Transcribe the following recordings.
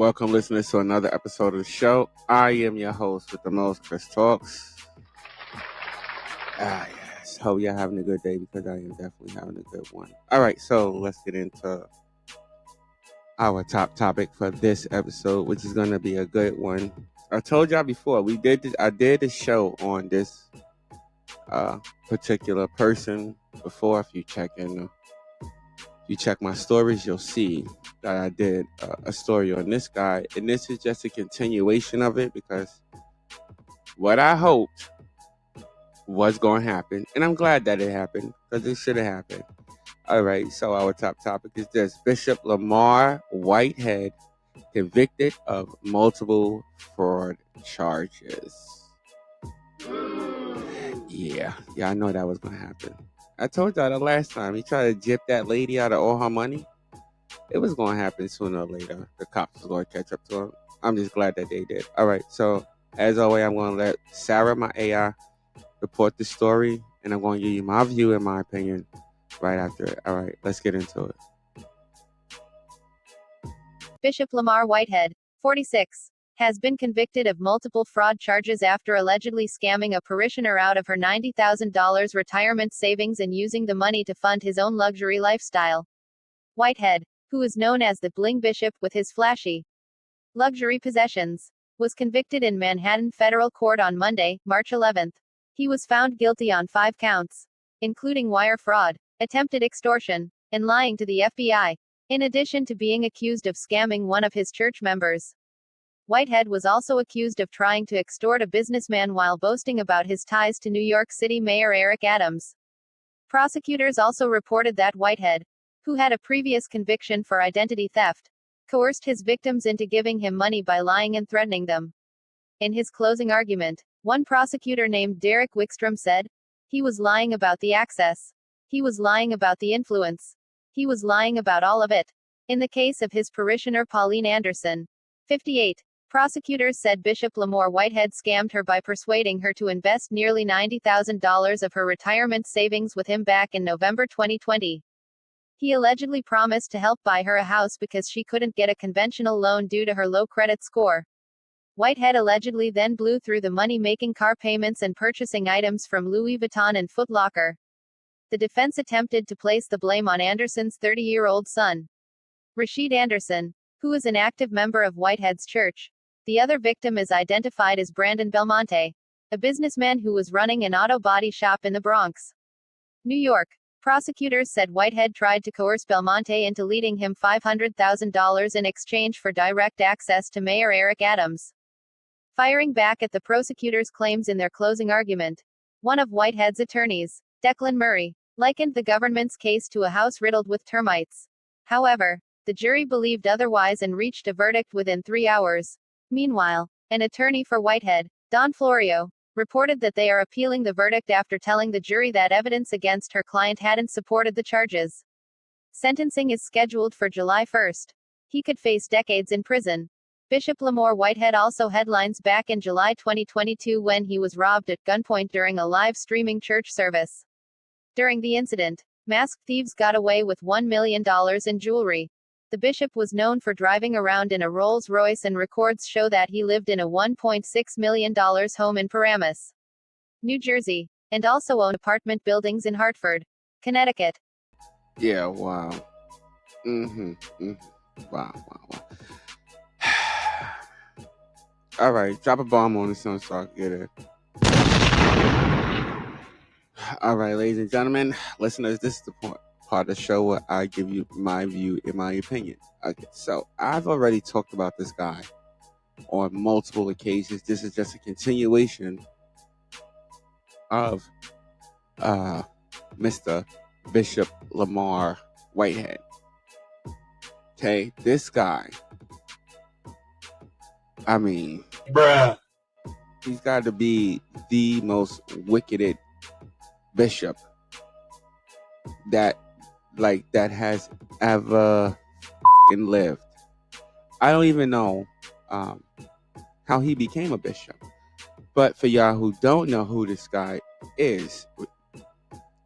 Welcome, listeners, to another episode of the show. I am your host with the most, Chris Talks. Yes. Hope you're having a good day because I am definitely having a good one. All right, so let's get into our top topic for this episode, which is going to be a good one. I told y'all before I did a show on this particular person before. If you check my stories, you'll see that I did a story on this guy, and this is just a continuation of it because what I hoped was going to happen, and I'm glad that it happened because it should have happened. All right, so our top topic is this: Bishop Lamar Whitehead convicted of multiple fraud charges. Yeah, I know that was going to happen. I told y'all the last time he tried to jip that lady out of all her money. It was going to happen sooner or later. The cops were going to catch up to him. I'm just glad that they did. All right, so as always, I'm going to let Sarah, my AI, report the story, and I'm going to give you my view and my opinion right after it. All right, let's get into it. Bishop Lamar Whitehead, 46, has been convicted of multiple fraud charges after allegedly scamming a parishioner out of her $90,000 retirement savings and using the money to fund his own luxury lifestyle. Whitehead, who is known as the Bling Bishop with his flashy luxury possessions, was convicted in Manhattan federal court on Monday, March 11. He was found guilty on 5 counts, including wire fraud, attempted extortion, and lying to the FBI, in addition to being accused of scamming one of his church members. Whitehead was also accused of trying to extort a businessman while boasting about his ties to New York City Mayor Eric Adams. Prosecutors also reported that Whitehead, who had a previous conviction for identity theft, coerced his victims into giving him money by lying and threatening them. In his closing argument, one prosecutor named Derek Wickstrom said, "He was lying about the access. He was lying about the influence. He was lying about all of it." In the case of his parishioner Pauline Anderson, 58, prosecutors said Bishop Lamar Whitehead scammed her by persuading her to invest nearly $90,000 of her retirement savings with him back in November 2020. He allegedly promised to help buy her a house because she couldn't get a conventional loan due to her low credit score. Whitehead allegedly then blew through the money making car payments and purchasing items from Louis Vuitton and Foot Locker. The defense attempted to place the blame on Anderson's 30-year-old son, Rashid Anderson, who is an active member of Whitehead's church. The other victim is identified as Brandon Belmonte, a businessman who was running an auto body shop in the Bronx, New York. Prosecutors said Whitehead tried to coerce Belmonte into leading him $500,000 in exchange for direct access to Mayor Eric Adams. Firing back at the prosecutors' claims in their closing argument, one of Whitehead's attorneys, Declan Murray, likened the government's case to a house riddled with termites. However, the jury believed otherwise and reached a verdict within 3 hours. Meanwhile, an attorney for Whitehead, Don Florio, reported that they are appealing the verdict after telling the jury that evidence against her client hadn't supported the charges. Sentencing is scheduled for July 1. He could face decades in prison. Bishop Lamar Whitehead also headlines back in July 2022 when he was robbed at gunpoint during a live streaming church service. During the incident, masked thieves got away with $1 million in jewelry. The bishop was known for driving around in a Rolls-Royce, and records show that he lived in a $1.6 million home in Paramus, New Jersey, and also owned apartment buildings in Hartford, Connecticut. Yeah, wow. Wow. All right, drop a bomb on this one so I can get it. All right, ladies and gentlemen, listeners, this is the part of the show where I give you my view and my opinion. Okay, so I've already talked about this guy on multiple occasions. This is just a continuation of Mr. Bishop Lamar Whitehead. Okay, this guy, I mean, bruh, he's got to be the most wicked bishop that has ever lived. I don't even know how he became a bishop. But for y'all who don't know who this guy is,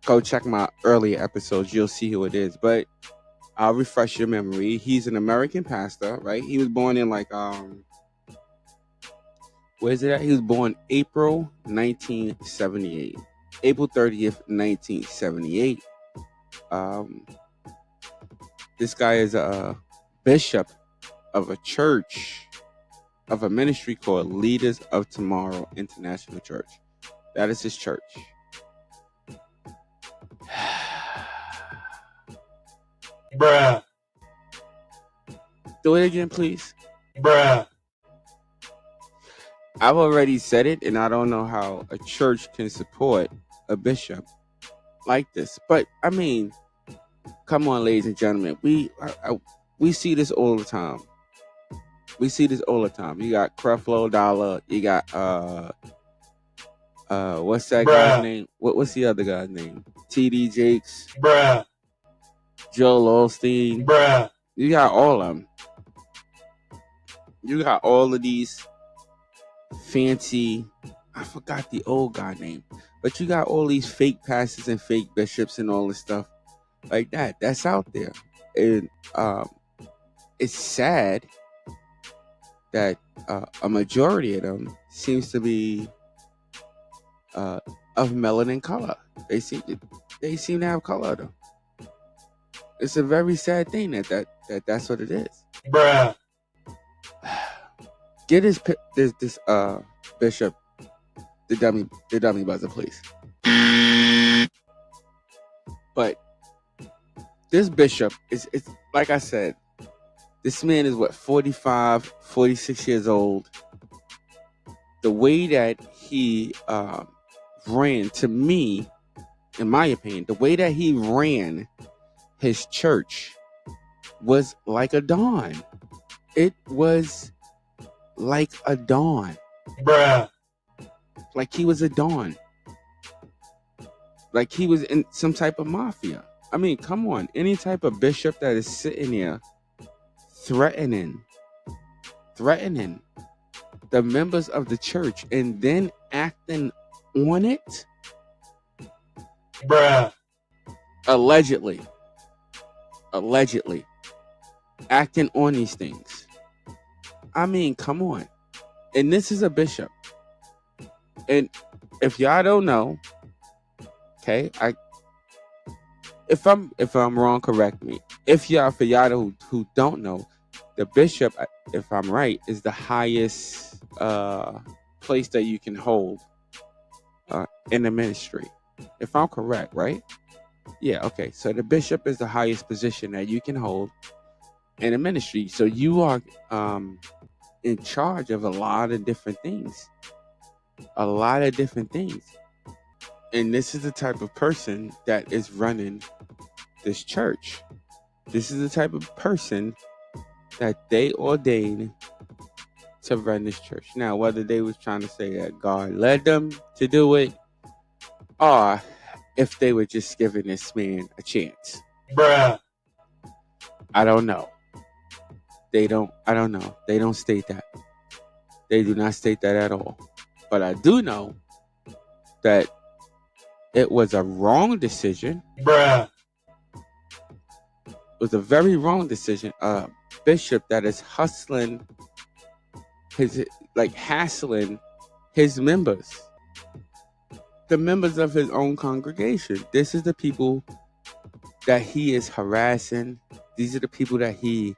go check my earlier episodes. You'll see who it is. But I'll refresh your memory. He's an American pastor, right? He was born in like where's it at? He was born April 1978. April 30th, 1978. Um, this guy is a bishop of a church, of a ministry called Leaders of Tomorrow International Church. That is his church. Bruh. Do it again, please. Bruh. I've already said it, and I don't know how a church can support a bishop like this. But I mean, come on, ladies and gentlemen, we see this all the time. We see this all the time. You got Creflo Dollar. You got what's that guy's name? What's the other guy's name? TD Jakes. Bruh. Joel Osteen. Bruh. You got all of them. You got all of these fancy, I forgot the old guy name, but you got all these fake pastors and fake bishops and all this stuff like that. That's out there. And it's sad that a majority of them seems to be of melanin color. They seem to have color though. It's a very sad thing that's what it is. Bruh. Get this bishop the dummy buzzer, please. But this bishop it's like I said, this man is what, 45, 46 years old. The way that he ran, to me, in my opinion, the way that he ran his church was like a dawn. It was like a dawn. Bruh. Like he was a dawn. Like he was in some type of mafia. I mean, come on. Any type of bishop that is sitting there threatening the members of the church and then acting on it. Bruh. Allegedly acting on these things. I mean, come on. And this is a bishop. And if y'all don't know, okay, if I'm wrong, correct me. For y'all who don't know, the bishop, if I'm right, is the highest place that you can hold in the ministry. If I'm correct, right? Yeah, okay. So the bishop is the highest position that you can hold in a ministry. So you are in charge of a lot of different things. And this is the type of person that is running this church. This is the type of person that they ordained to run this church. Now, whether they was trying to say that God led them to do it, or if they were just giving this man a chance. Bruh. I don't know. I don't know. They don't state that. They do not state that at all. But I do know that it was a wrong decision. Bruh. It was a very wrong decision. A bishop that is hassling his members. The members of his own congregation. This is the people that he is harassing. These are the people that he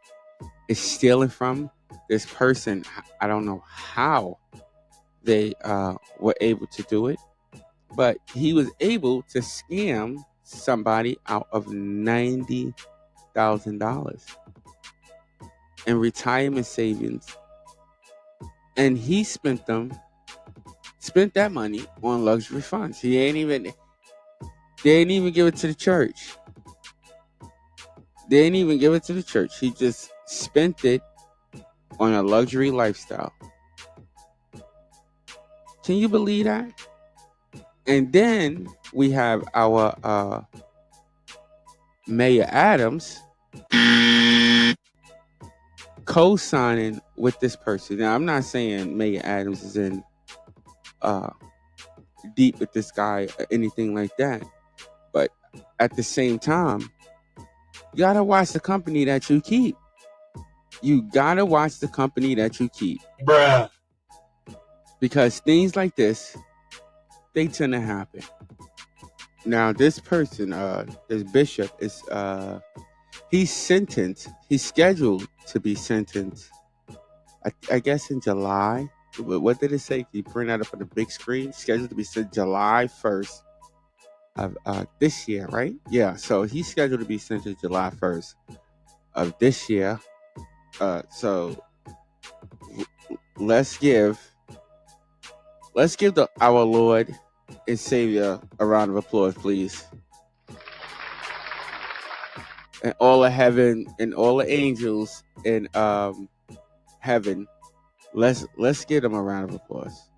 is stealing from. This person, I don't know how they were able to do it, but he was able to scam somebody out of $90,000 in retirement savings, and he spent that money on luxury funds. They ain't even give it to the church. They didn't even give it to the church. He just spent it on a luxury lifestyle. Can you believe that? And then we have our Mayor Adams co-signing with this person. Now, I'm not saying Mayor Adams is in deep with this guy or anything like that, but at the same time, You gotta watch the company that you keep. You gotta watch the company that you keep. Bruh. Because things like this, they tend to happen. Now, this person, this bishop, is he's sentenced. He's scheduled to be sentenced, I guess, in July. What did it say? He print out it for the big screen. Scheduled to be sentenced July 1st of this year, right? Yeah. So he's scheduled to be sentenced July 1st of this year. So let's give our Lord and Savior a round of applause, please. And all of heaven and all the angels in heaven, let's give them a round of applause.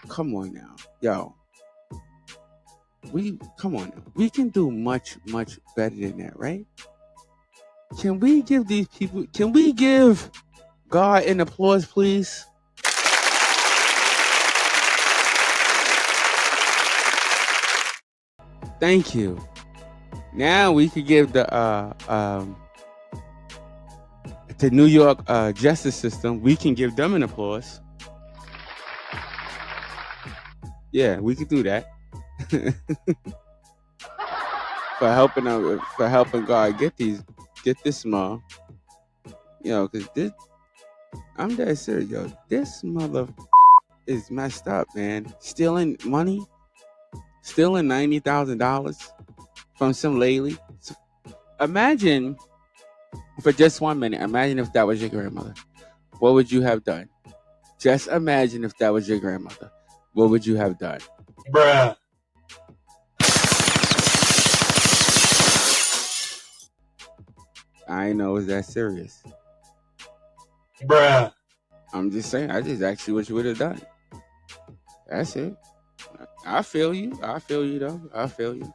Come on now, yo. Come on now. We can do much better than that, right? Can we give these people? Can we give God an applause, please? Thank you. Now we could give the New York justice system. We can give them an applause. Yeah, we could do that. for helping God get this small. Cause I'm dead serious, yo. This mother is messed up, man. Stealing money, stealing $90,000 from some lady. So imagine, for just 1 minute, imagine if that was your grandmother. What would you have done? Just imagine if that was your grandmother. What would you have done? Bruh. I know it's that serious. Bruh. I'm just saying, I just asked you what you would have done. That's it. I feel you. I feel you, though. I feel you.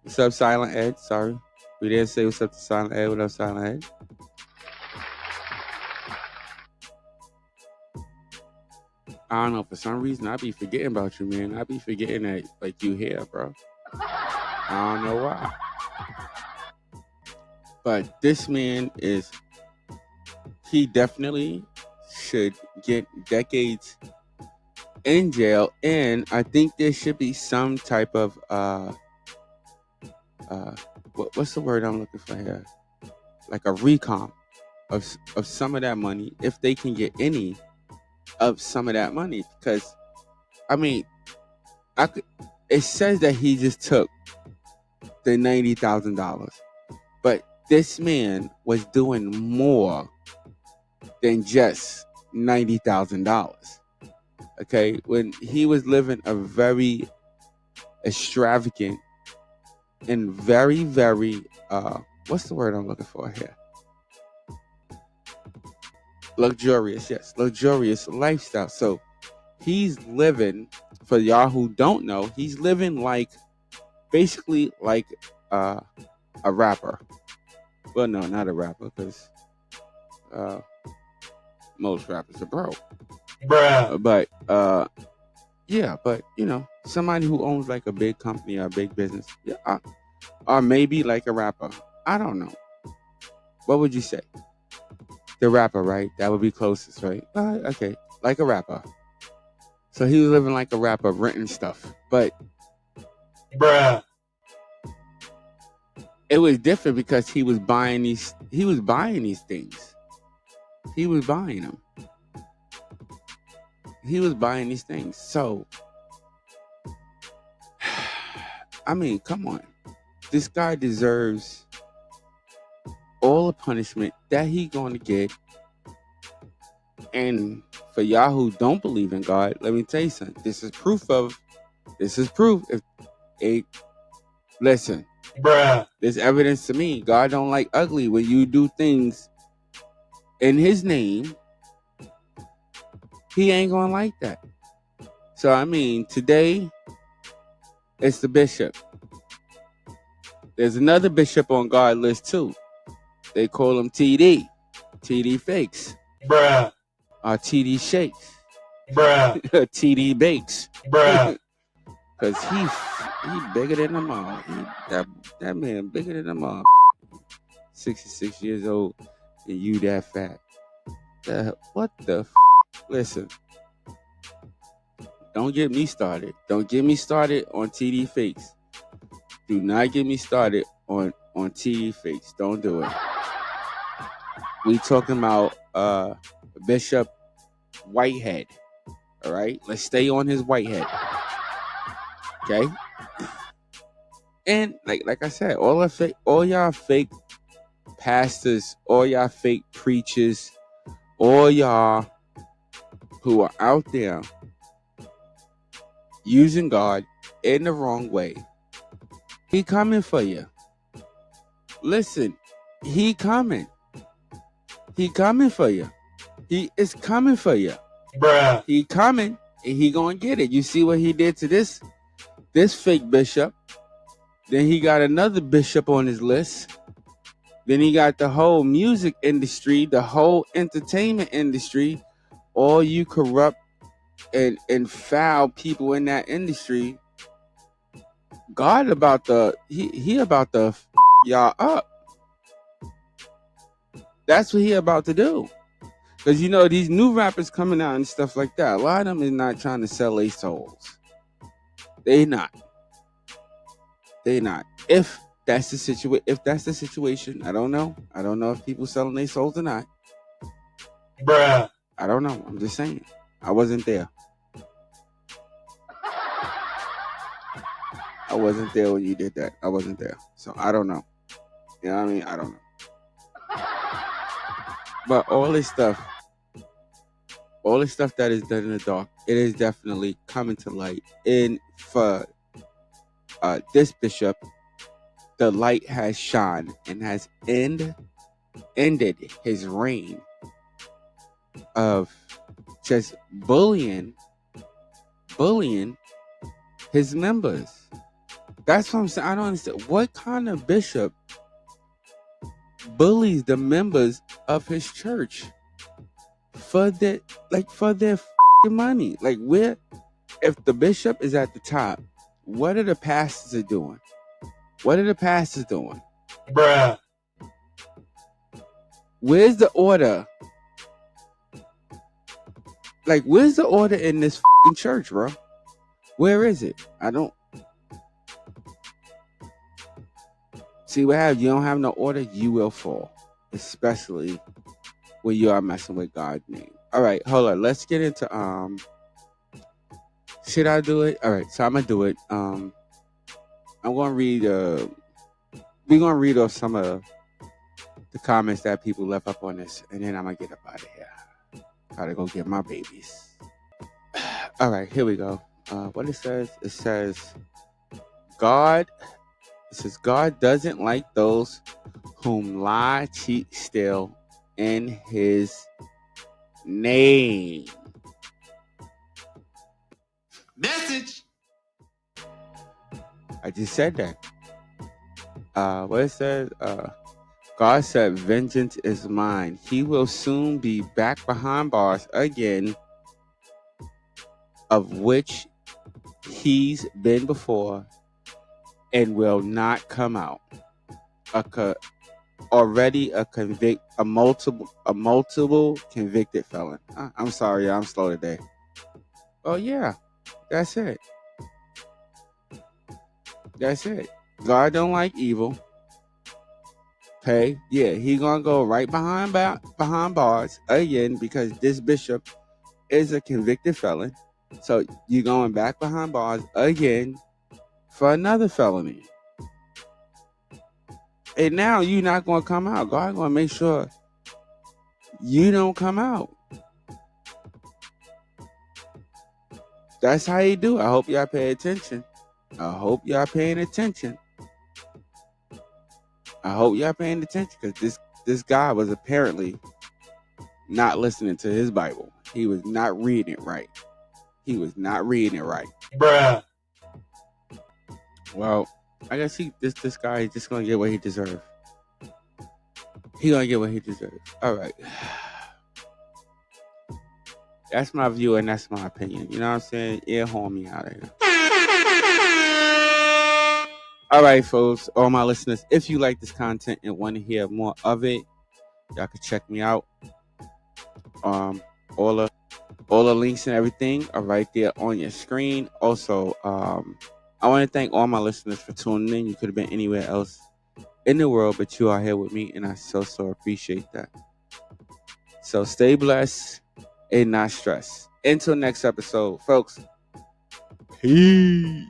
What's up, Silent Ed? Sorry. We didn't say what's up to Silent Ed. What up, Silent Ed? I don't know. For some reason, I be forgetting about you, man. I be forgetting that, like, you here, bro. I don't know why. But this man he definitely should get decades in jail, and I think there should be some type of what's the word I'm looking for here? Like a recomp of some of that money, if they can get any of some of that money, because I mean, it says that he just took the $90,000, but this man was doing more than just $90,000. Okay, when he was living a very extravagant and very, very what's the word I'm looking for here? Luxurious lifestyle. So he's living, for y'all who don't know, he's living basically like a rapper. Well, no, not a rapper, because most rappers are broke. Bruh. But yeah, but somebody who owns like a big company or a big business, yeah, or maybe like a rapper. I don't know. What would you say? The rapper, right? That would be closest, right? Okay, like a rapper. So he was living like a rapper, renting stuff, but Bruh. it was different because he was buying these things. He was buying them. He was buying these things. So, I mean, come on. This guy deserves all the punishment that he's going to get. And for y'all who don't believe in God, let me tell you something. This is proof. Listen, Bruh. there's evidence to me. God don't like ugly. When you do things in his name, he ain't going to like that. So, I mean, today, it's the bishop. There's another bishop on God list, too. They call him TD. TD Fakes. Bruh. TD Shakes. Bruh. TD Bakes. Bruh. Cause he bigger than them all. That man bigger than them all. 66 years old and you that fat. What the Listen, don't get me started. Don't get me started on TD fakes. Do not get me started on TD fakes. Don't do it. We talking about Bishop Whitehead. All right, let's stay on his Whitehead. Okay. And like I said, all y'all fake pastors, all y'all fake preachers, all y'all who are out there using God in the wrong way. He coming for you. Listen, he coming. He coming for you. He is coming for you. Bruh. He coming and he gonna get it. You see what he did to this fake bishop. Then he got another bishop on his list. Then he got the whole music industry, the whole entertainment industry, all you corrupt and foul people in that industry. God about to he about to y'all up. That's what he about to do. Because you know these new rappers coming out and stuff like that, a lot of them is not trying to sell their souls. They not. If that's the situation, I don't know. I don't know if people selling their souls or not. Bruh. I don't know. I'm just saying. I wasn't there. I wasn't there when you did that. I wasn't there. So I don't know. You know what I mean? I don't know. But all this stuff that is done in the dark, it is definitely coming to light. And for this bishop, the light has shone and has ended his reign of just bullying his members. That's what I'm saying. I don't understand. What kind of bishop bullies the members of his church for their money? Like, where, if the bishop is at the top, what are the pastors doing? What are the pastors doing? Bruh. Where's the order? Like, where's the order in this church, bro? Where is it? I don't see what happens. You don't have no order, you will fall. Especially when you are messing with God's name. All right, hold on. Let's get into should I do it? All right, so I'm gonna do it. I'm gonna read we're gonna read off some of the comments that people left up on this, and then I'm gonna get up out of here. Gotta go get my babies. All right, here we go. What it says God doesn't like those whom lie, cheat, steal in his name. Message. I just said that. What it says, God said, vengeance is mine. He will soon be back behind bars again, of which he's been before and will not come out. Already a multiple convicted felon. I'm sorry, I'm slow today. Oh yeah, that's it. God don't like evil. Okay, yeah, he gonna go right behind bars again because this bishop is a convicted felon. So you going back behind bars again for another felony. And now you're not gonna come out. God gonna make sure you don't come out. That's how you do. I hope y'all pay attention. I hope y'all paying attention because this guy was apparently not listening to his Bible. He was not reading it right. Bruh. Well, I guess this guy is just gonna get what he deserves. He gonna get what he deserves. All right. That's my view and that's my opinion. You know what I'm saying? Ear horn me out of here. All right, folks, all my listeners, if you like this content and want to hear more of it, y'all can check me out. All the links and everything are right there on your screen. Also, I want to thank all my listeners for tuning in. You could have been anywhere else in the world, but you are here with me, and I so appreciate that. So stay blessed and not stressed. Until next episode, folks. Peace.